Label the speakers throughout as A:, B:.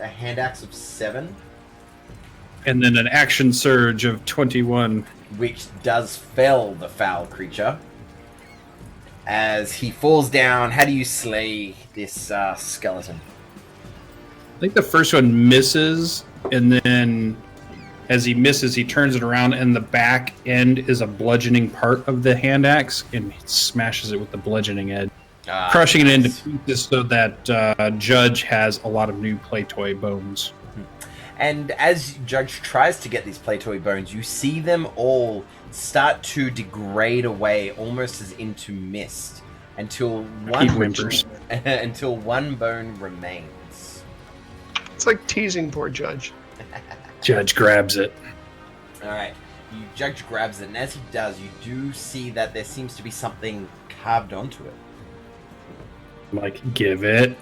A: a hand axe of 7.
B: And then an action surge of 21.
A: Which does fell the foul creature. As he falls down, how do you slay this skeleton?
B: I think the first one misses, and then as he misses, he turns it around, and the back end is a bludgeoning part of the hand axe, and he smashes it with the bludgeoning edge, crushing it into pieces so that Judge has a lot of new play toy bones.
A: And as Judge tries to get these play toy bones, you see them all start to degrade away almost as into mist until one bone remains.
C: It's like teasing poor Judge.
B: Judge grabs it.
A: Alright, Judge grabs it, and as he does, you do see that there seems to be something carved onto it.
B: Like, give it,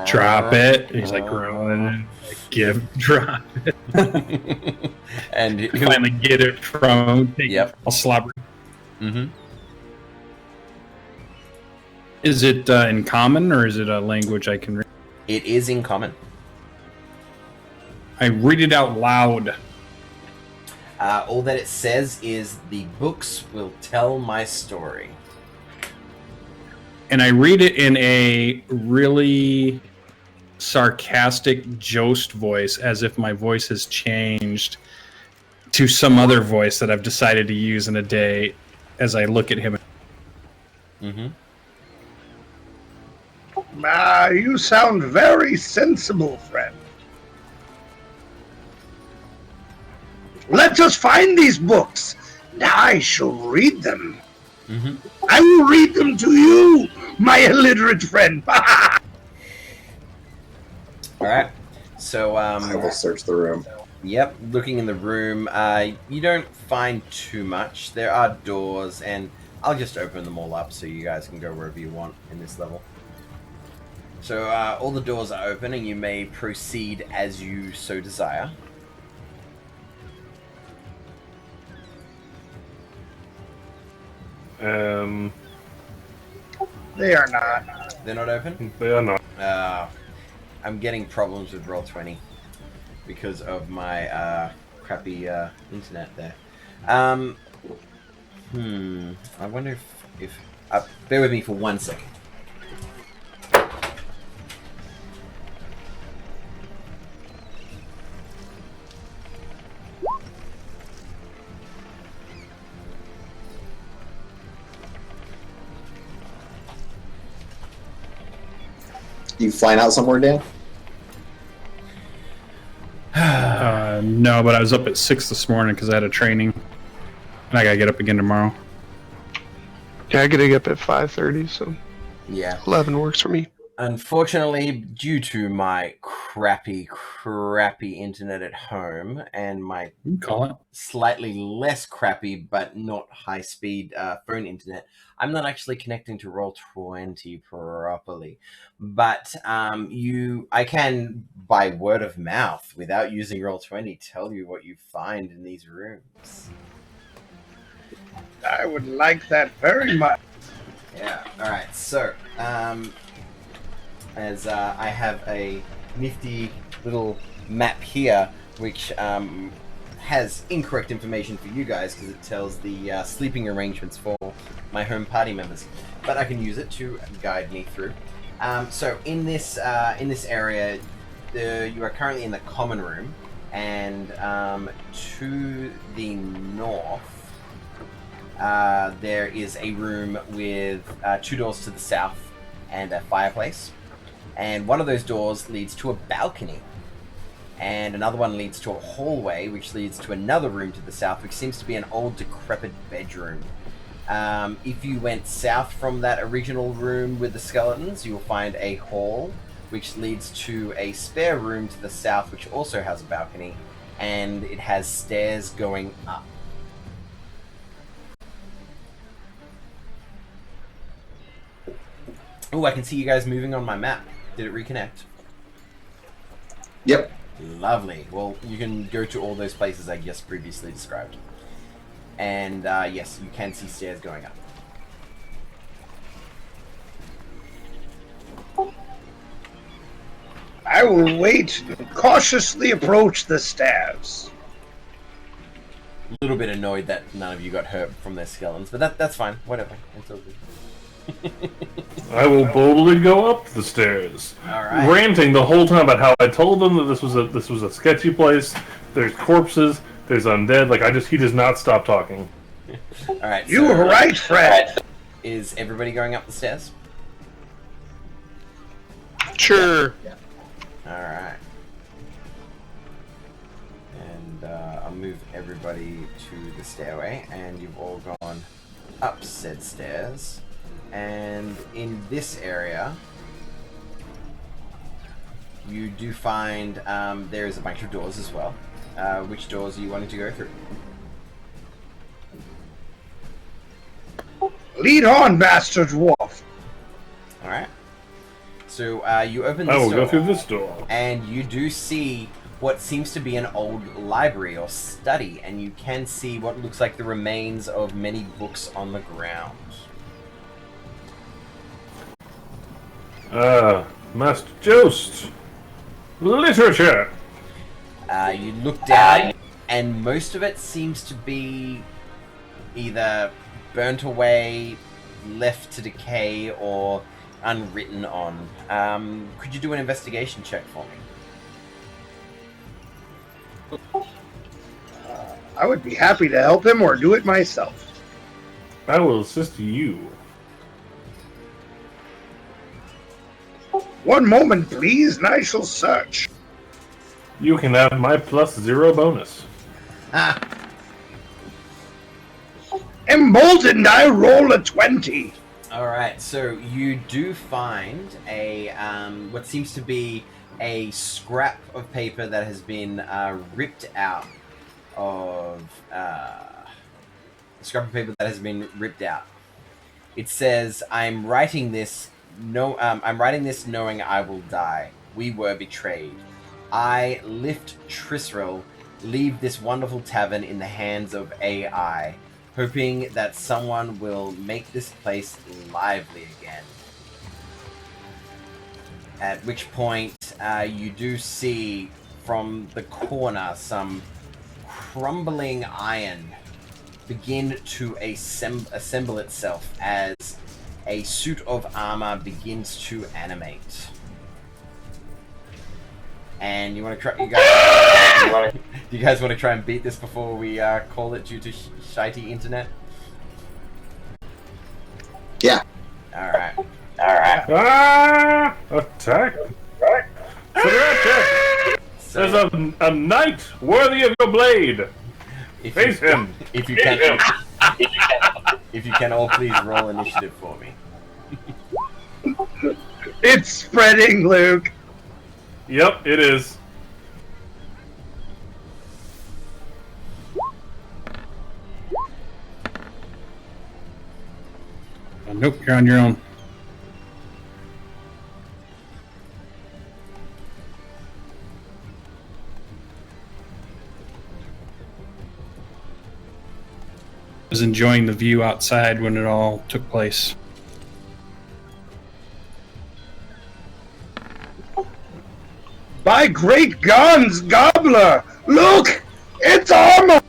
B: drop it. And he's like, growing, like, drop it.
A: And
B: you finally get it from I'll slobber.
A: Mm-hmm.
B: Is it in common, or is it a language I can read?
A: It is in common.
B: I read it out loud.
A: All that it says is, the books will tell my story.
B: And I read it in a really sarcastic Jost voice, as if my voice has changed to some other voice that I've decided to use in a day as I look at him.
A: Mm-hmm.
D: You sound very sensible, friend. Let us find these books, and I shall read them.
A: Mm-hmm.
D: I will read them to you, my illiterate friend.
A: Alright, so
E: I will search the room.
A: Yep, looking in the room, you don't find too much. There are doors, and I'll just open them all up so you guys can go wherever you want in this level. So all the doors are open, and you may proceed as you so desire.
D: They are not.
A: They're not open?
E: They are not.
A: I'm getting problems with Roll20 because of my crappy internet there. I wonder if bear with me for 1 second.
E: You flying out somewhere, Dan?
B: No, but I was up at 6 this morning because I had a training, and I gotta get up again tomorrow.
C: Yeah, I gotta get up at 5:30, so
A: yeah,
C: 11 works for me.
A: Unfortunately, due to my crappy internet at home and my slightly less crappy but not high-speed phone internet, I'm not actually connecting to Roll20 properly. But I can, by word of mouth, without using Roll20, tell you what you find in these rooms.
D: I would like that very much.
A: Yeah, alright, so, as I have a nifty little map here, which has incorrect information for you guys because it tells the sleeping arrangements for my home party members, but I can use it to guide me through. So in this area, you are currently in the common room, and to the north, there is a room with 2 doors to the south and a fireplace. And one of those doors leads to a balcony. And another one leads to a hallway, which leads to another room to the south, which seems to be an old, decrepit bedroom. If you went south from that original room with the skeletons, you will find a hall, which leads to a spare room to the south, which also has a balcony, and it has stairs going up. Oh, I can see you guys moving on my map. Did it reconnect?
E: Yep.
A: Lovely. Well, you can go to all those places I just previously described. And yes, you can see stairs going up.
D: I I will wait and cautiously approach the stairs.
A: A little bit annoyed that none of you got hurt from their skeletons, but that's fine. Whatever. It's all good.
F: I will boldly go up the stairs,
A: Alright.
F: ranting the whole time about how I told them that this was a sketchy place. There's corpses. There's undead. He does not stop talking.
A: Alright.
D: You were right, Fred.
A: Is everybody going up the stairs?
C: Sure.
A: Alright. And I'll move everybody to the stairway, and you've all gone up said stairs. And in this area, you do find there is a bunch of doors as well. Which doors are you wanting to go through?
D: Lead on, Master Dwarf.
A: Alright. So you open
F: I
A: this
F: will
A: door,
F: go through this door.
A: and you do see what seems to be an old library or study, and you can see what looks like the remains of many books on the ground.
F: Master Jost. Literature.
A: You look down, and most of it seems to be either burnt away, left to decay, or unwritten on. Could you do an investigation check for me?
D: I would be happy to help him or do it myself.
F: I will assist you.
D: One moment, please, and I shall search.
F: You can have my +0 bonus.
A: Ah,
D: Emboldened, I roll a 20.
A: alright, so you do find a, what seems to be a scrap of paper that has been ripped out of, a scrap of paper that has been ripped out. It says, I'm writing this knowing I will die. We were betrayed. I, Lift Trisrel, leave this wonderful tavern in the hands of AI, hoping that someone will make this place lively again. At which point, you do see from the corner some crumbling iron begin to assemble itself as a suit of armor begins to animate. And you want to try? Do you guys want to try and beat this before we call it due to shitey internet?
E: Yeah.
A: All right.
F: Attack!
A: So,
F: There's a knight worthy of your blade.
A: if
F: Face him.
A: If you can, if you can, all please roll initiative for me.
D: It's spreading, Luke.
F: Yep, it is.
B: Nope, you're on your own. I was enjoying the view outside when it all took place.
D: By great guns, Gobbler! Look! It's armor!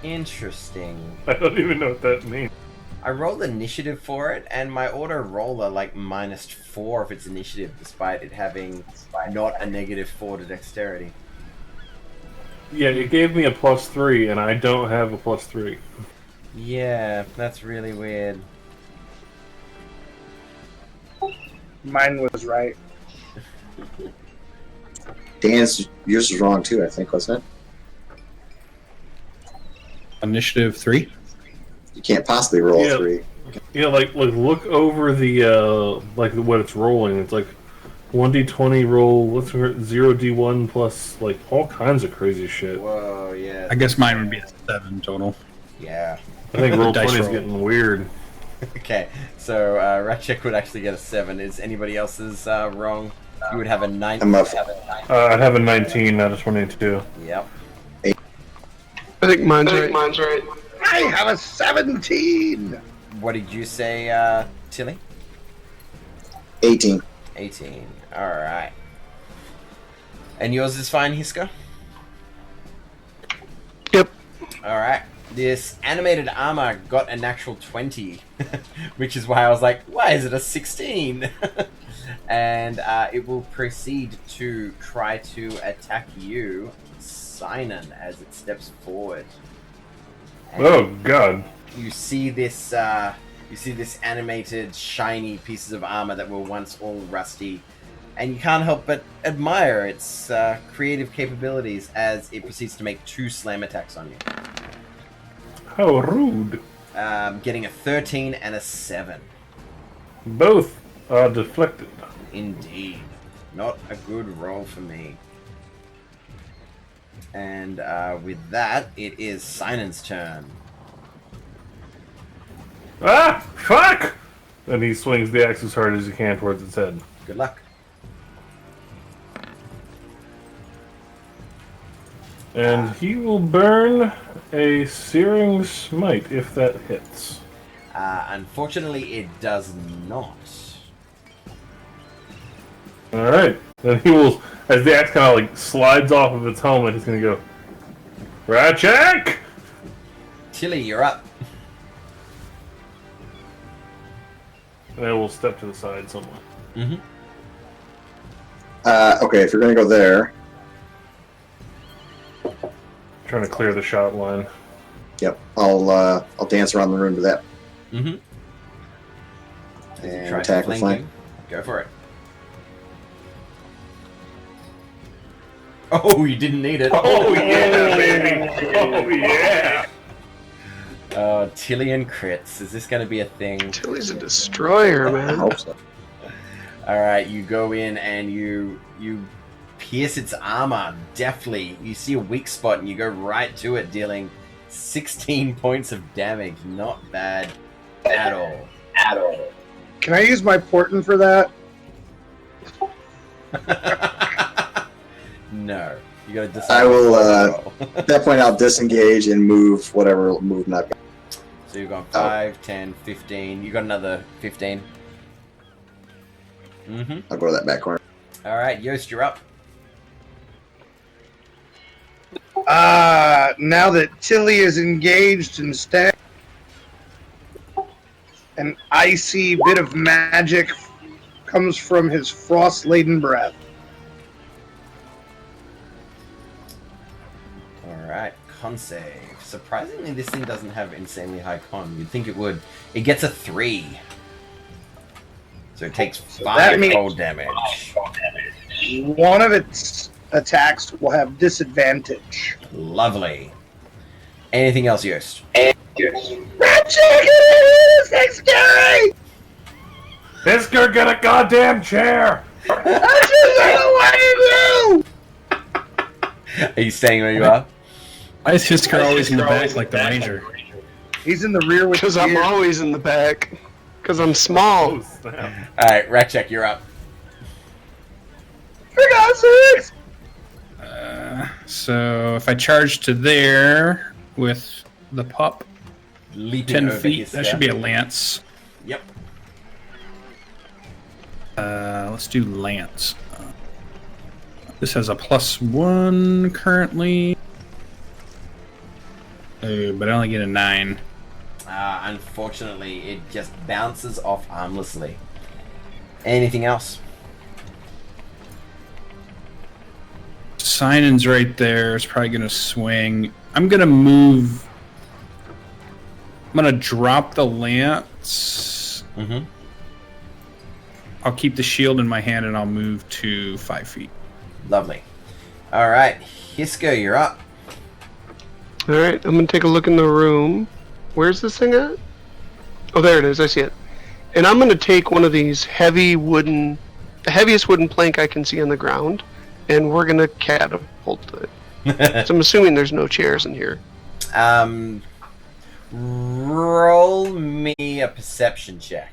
A: Interesting.
F: I don't even know what that means.
A: I rolled initiative for it, and my auto roller like -4 if it's initiative, despite it having not a -4 to dexterity.
F: Yeah, it gave me a +3, and I don't have a +3.
A: Yeah, that's really weird.
D: Mine was right.
E: Dan's, yours was wrong too, I think, wasn't it?
B: Initiative 3.
E: You can't possibly roll
F: Yeah.
E: a 3.
F: Yeah, like look over the like what it's rolling. It's like 1d20 roll. What's 0d1 plus like all kinds of crazy shit.
A: Whoa, yeah.
B: I guess mine would be a 7 total.
A: Yeah.
F: I think roll
B: Dice
F: 20 is
B: roll.
F: getting weird.
A: Okay, so Ratchek would actually get a 7. Is anybody else's wrong? You would have a 9.
E: I'm up.
F: I'd have a 19 out of 22.
A: Yep.
C: I think mine's right.
D: I have a 17!
A: What did you say, Tilly?
E: 18.
A: 18. Alright. And yours is fine, Hiska?
C: Yep.
A: Alright. This animated armor got a natural 20, which is why I was like, why is it a 16? And it will proceed to try to attack you, Sinan, as it steps forward. And
F: Oh God!
A: you see this animated, shiny pieces of armor that were once all rusty, and you can't help but admire its creative capabilities as it proceeds to make 2 slam attacks on you.
F: How rude!
A: Getting a 13 and a 7.
F: Both are deflected.
A: Indeed. Not a good roll for me. And with that, it is Sinan's turn.
F: Ah! Fuck! And he swings the axe as hard as he can towards its head.
A: Good luck.
F: And he will burn a Searing Smite if that hits.
A: Unfortunately, it does not.
F: Alright. Then he will, as the axe kind of like slides off of its helmet, he's gonna go, Ratchek!
A: Tilly, you're up.
F: And I will step to the side somewhat.
A: Mm-hmm.
E: Okay, if you're gonna go there,
F: Trying to clear the shot line.
E: yep, I'll dance around the room to that
A: Mm-hmm.
E: and
A: Try
E: attack with flank.
A: Go for it. Oh, you didn't need it.
F: Oh yeah, baby! Oh yeah!
A: Tilly and crits. Is this going to be a thing?
C: Tilly's a destroyer,
E: I
C: man.
E: hope so.
A: Alright, you go in and you pierce its armor deftly. You see a weak spot and you go right to it, dealing 16 points of damage. Not bad at all.
D: Can I use my portent for that?
A: No. You gotta decide.
E: I will, At that point, I'll disengage and move whatever movement I've got.
A: So you've got 5, 10, 15. You got another 15. Mm-hmm.
E: I'll go to that back corner.
A: Alright, Yost, you're up.
D: Now that Tilly is engaged and stacked, an icy bit of magic comes from his frost-laden breath.
A: Alright, con save. Surprisingly, this thing doesn't have insanely high con. You'd think it would. It gets a 3. So it takes 5
D: that means-
A: cold damage.
D: One of its attacks will have disadvantage.
A: Lovely. Anything else, Yost?
D: Red chicken is Thanksgiving!
F: Fisker, get a goddamn chair!
D: I just don't know what to do!
A: Are you staying where you are?
B: Why is Hisker always in the back like the ranger?
D: He's in the rear with
C: Because
D: the
C: I'm
D: gear.
C: always in the back. Because I'm small.
F: Oh, snap.
A: Alright, Ratchek, you're up.
D: For God's sakes!
B: So if I charge to there with the pup,
A: Leaping
B: 10
A: over
B: feet,
A: his
B: that should be a lance.
A: Yep.
B: Let's do lance. This has a +1 currently. Oh, but I only get a 9.
A: Unfortunately, it just bounces off harmlessly. Anything else?
B: Sinan's right there. It's probably going to swing. I'm going to move. I'm going to drop the lance.
A: Mm-hmm.
B: I'll keep the shield in my hand and I'll move to 5 feet.
A: Lovely. Alright, Hisko, you're up.
C: Alright, I'm going to take a look in the room. Where's this thing at? Oh, there it is. I see it. And I'm going to take one of these heavy wooden, the heaviest wooden plank I can see on the ground, and we're going to catapult it. So I'm assuming there's no chairs in here.
A: Roll me a perception check.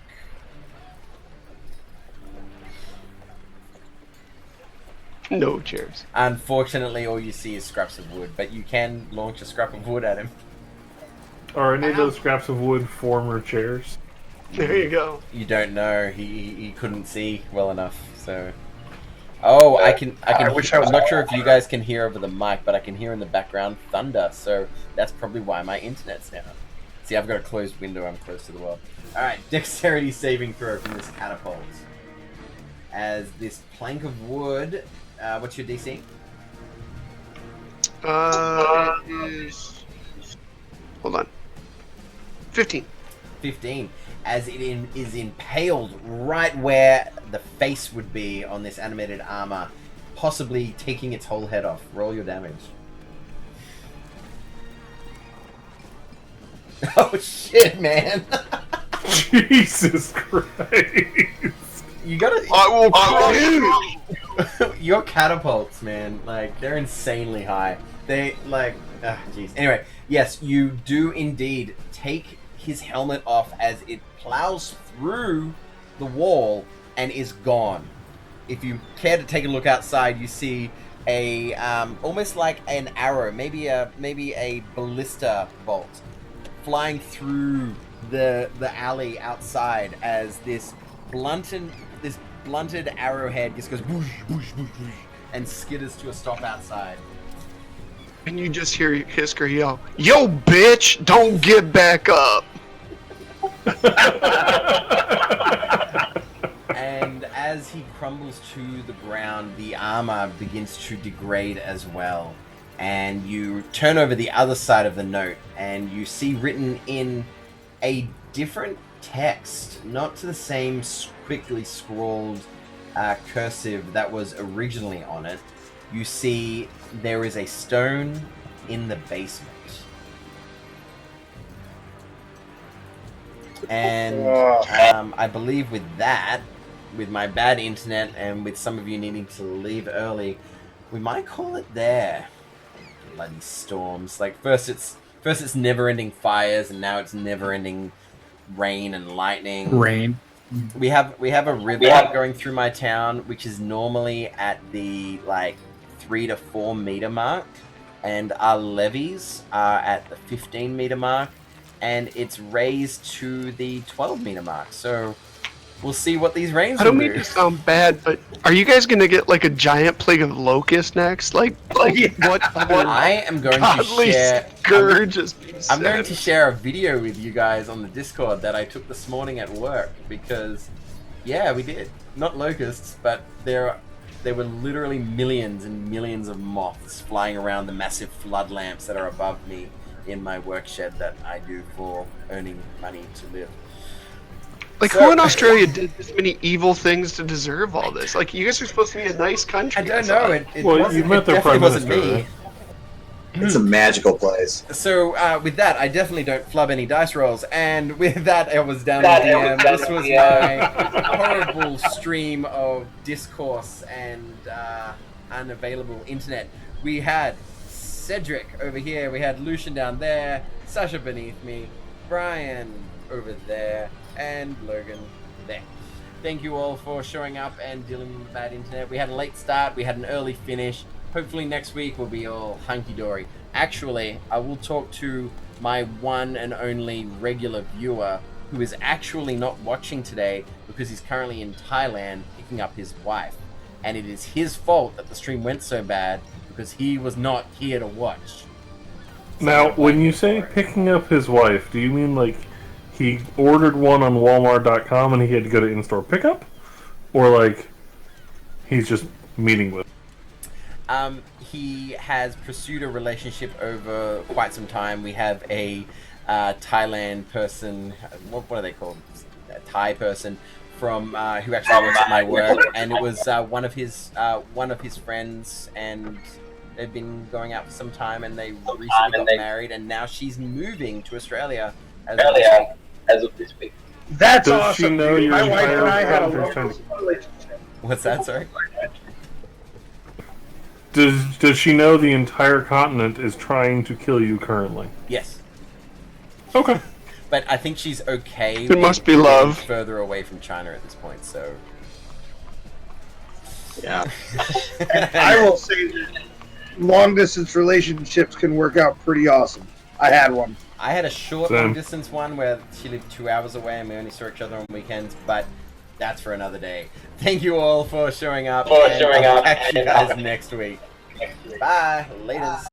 C: No chairs.
A: Unfortunately, all you see is scraps of wood, but you can launch a scrap of wood at him.
F: Are any of those scraps of wood former chairs?
C: There you go.
A: You don't know. He couldn't see well enough. So. Oh, I can.
D: I wish I was-
A: I'm not sure if you guys can hear over the mic, but I can hear in the background thunder. So that's probably why my internet's down. See, I've got a closed window. I'm close to the wall. All right, dexterity saving throw from this catapult. As this plank of wood. What's your DC?
C: It is. Hold on. 15.
A: 15. As it is impaled right where the face would be on this animated armor, possibly taking its whole head off. Roll your damage. Oh shit, man!
F: Jesus Christ!
A: You gotta.
C: I will crush you!
A: Your catapults, man, like they're insanely high. They like, jeez. Anyway, yes, you do indeed take his helmet off as it plows through the wall and is gone. If you care to take a look outside, you see a almost like an arrow, maybe a ballista bolt flying through the alley outside as this blunted arrowhead just goes boosh, boosh, boosh, boosh, and skitters to a stop outside.
C: And you just hear Hisker yell, "Yo, bitch, don't get back up!"
A: And as he crumbles to the ground, the armor begins to degrade as well. And you turn over the other side of the note, and you see written in a different text, not to the same quickly scrawled cursive that was originally on it. You see there is a stone in the basement. And I believe with that, with my bad internet and with some of you needing to leave early, we might call it there. Bloody storms. Like first it's never-ending fires, and now it's never-ending rain and lightning.
B: Rain.
A: We have a river going through my town, which is normally at the 3 to 4 meter mark, and our levees are at the 15 meter mark, and it's raised to the 12 meter mark. So we'll see what these rains
C: I don't
A: will
C: mean
A: do.
C: to sound bad, but are you guys gonna get like a giant plague of locusts next? Like what?
A: I am going to
C: Godly
A: share.
C: scourge is being
A: I'm going to
C: sent?
A: share a video with you guys on the Discord that I took this morning at work, because, yeah, we did. Not locusts, but there were literally millions and millions of moths flying around the massive flood lamps that are above me in my work shed that I do for earning money to live.
C: Like,
A: So-
C: who in Australia did this many evil things to deserve all this? Like, you guys are supposed to be a nice country.
A: I don't
C: thought.
A: know. It
F: Well,
A: wasn't,
F: you met
A: it
F: their
A: definitely
F: prime
A: wasn't
F: minister,
A: me.
F: right?
E: It's a magical place.
A: So with that, I definitely don't flub any dice rolls, and with that, it was down the DM. This was my horrible stream of discourse and unavailable internet. We had Cedric over here, we had Lucian down there, Sasha beneath me, Brian over there, and Logan there. Thank you all for showing up and dealing with bad internet. We had a late start, we had an early finish. Hopefully next week will be all hunky-dory. Actually, I will talk to my one and only regular viewer who is actually not watching today because he's currently in Thailand picking up his wife. And it is his fault that the stream went so bad because he was not here to watch.
F: Now, when you say picking up his wife, do you mean like he ordered one on Walmart.com and he had to go to in-store pickup? Or like he's just meeting with?
A: He has pursued a relationship over quite some time. We have a Thailand person, what are they called? A Thai person from who actually works at my work, and it was one of his friends, and they've been going out for some time, and they recently got married, and now she's moving to Australia as of this week.
D: That's
F: Does she
D: awesome.
F: know
D: dude.
F: your
D: My wife
F: entire
D: and I had a
F: relationship?
D: long relationship.
A: What's that? Sorry.
F: Does she know the entire continent is trying to kill you currently?
A: Yes,
F: Okay.
A: but I think she's okay.
C: It must be
A: being
C: love.
A: Further away from China at this point, so.
E: Yeah.
D: And I will say that long distance relationships can work out pretty awesome. I had one.
A: I had a short,
F: Same.
A: long-distance one where she lived 2 hours away and we only saw each other on weekends, but that's for another day. Thank you all for showing up. I'll catch you guys next week. Bye. Laters.